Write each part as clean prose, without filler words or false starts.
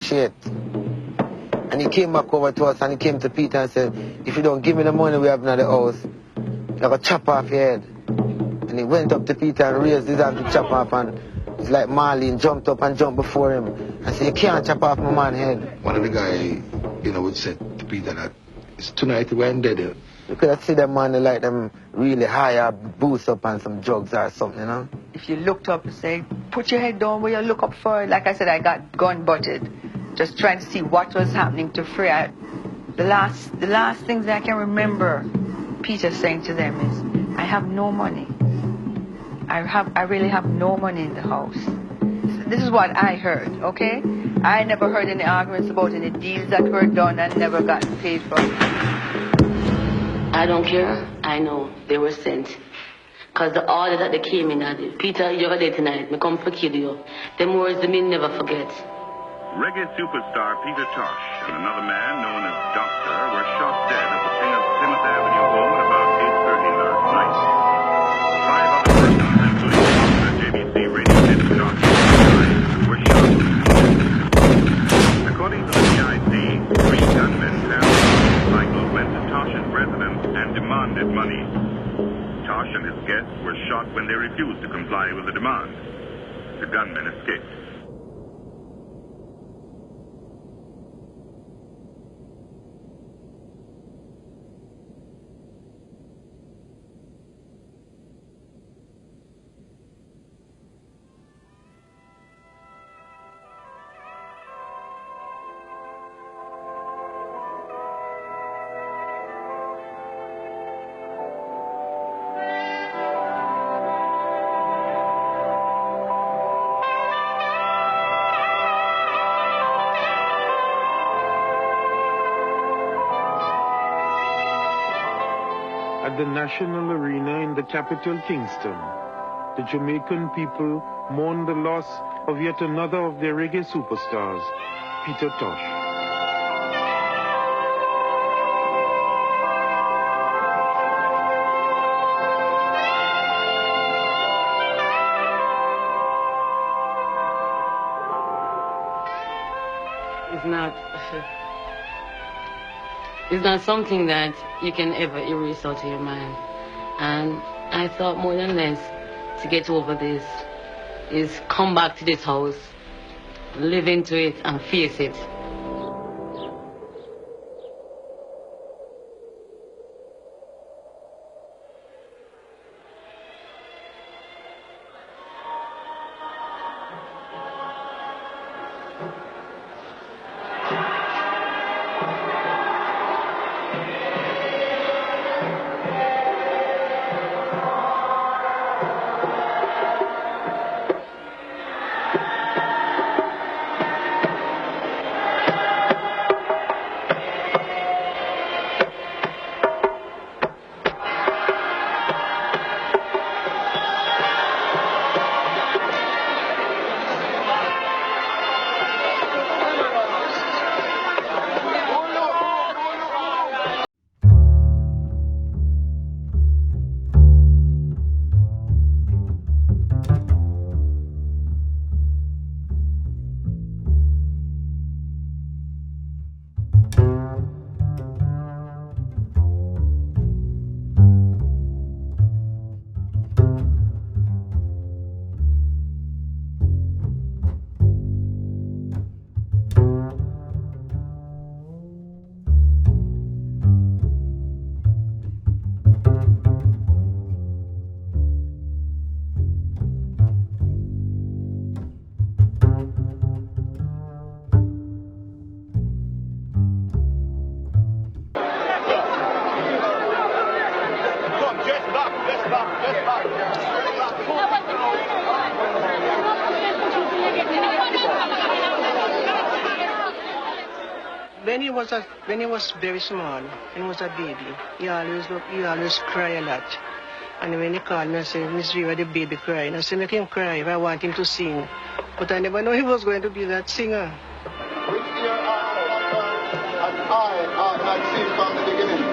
negotiate. And he came back over to us and he came to Peter and said, if you don't give me the money we have in the house, I'm going to chop off your head. And he went up to Peter and raised his hand to chop off, and it's like Marlene jumped up and jumped before him. I said, you can't chop off my man's head. One of the guys, would say to Peter that it's tonight we ain't dead. You could have seen them man like them really high or boost up on some drugs or something, If you looked up and say, put your head down where you look up for it. Like I said, I got gun-butted, just trying to see what was happening to Freya. The last things that I can remember Peter saying to them is, I have no money. I really have no money in the house. This is what I heard, okay? I never heard any arguments about any deals that were done and never got paid for. I don't care. I know they were sent. Because the order that they came in at it. Peter, you're there tonight. Me come for kill you. Them words they mean never forget. Reggae superstar Peter Tosh and another man known as Doctor were shot dead at the Singer's Plymouth Avenue home at about 8:30 last night. 5 other persons, including the JBC radio Peter Tosh, were shot. According to the PIC, 3 gunmen found motorcycles went to Tosh's residence and demanded money. Tosh and his guests were shot when they refused to comply with the demand. The gunmen escaped. At the National Arena in the capital, Kingston, the Jamaican people mourn the loss of yet another of their reggae superstars, Peter Tosh. It's not something that you can ever erase out of your mind. And I thought more than less to get over this is come back to this house, live into it and face it. When he was very small, when he was a baby, he always cry a lot. And when he called me, I said, Miss Riva, the baby crying. I said, make him cry if I want him to sing. But I never knew he was going to be that singer. With your eyes, I see from the beginning.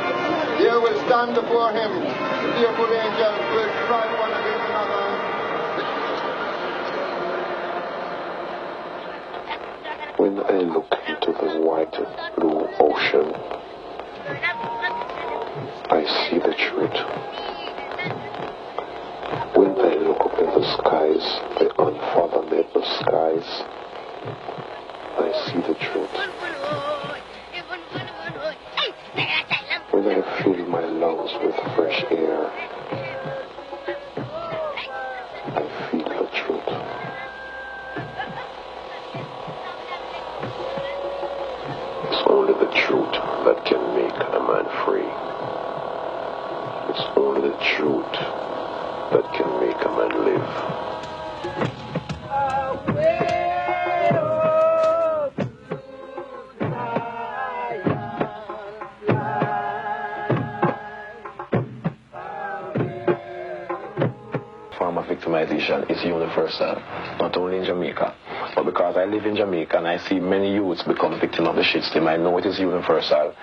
There will stand before him, the fearful angels will cry one against another. When When I look into the white blue ocean, I see the truth. When I look up in the skies, the unfathomable skies, I see the truth. When I fill my lungs with fresh air, I feel the truth. It's only the truth that can make a man free. It's only the truth that can make a man live. Form of victimization is universal, not only in Jamaica, but because I live in Jamaica and I see many youths become victims of the shit system, I know it is universal.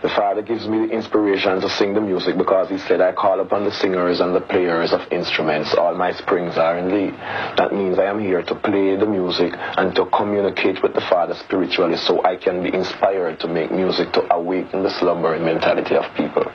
The Father gives me the inspiration to sing the music because he said, I call upon the singers and the players of instruments. All my springs are in thee. That means I am here to play the music and to communicate with the Father spiritually so I can be inspired to make music to awaken the slumbering mentality of people.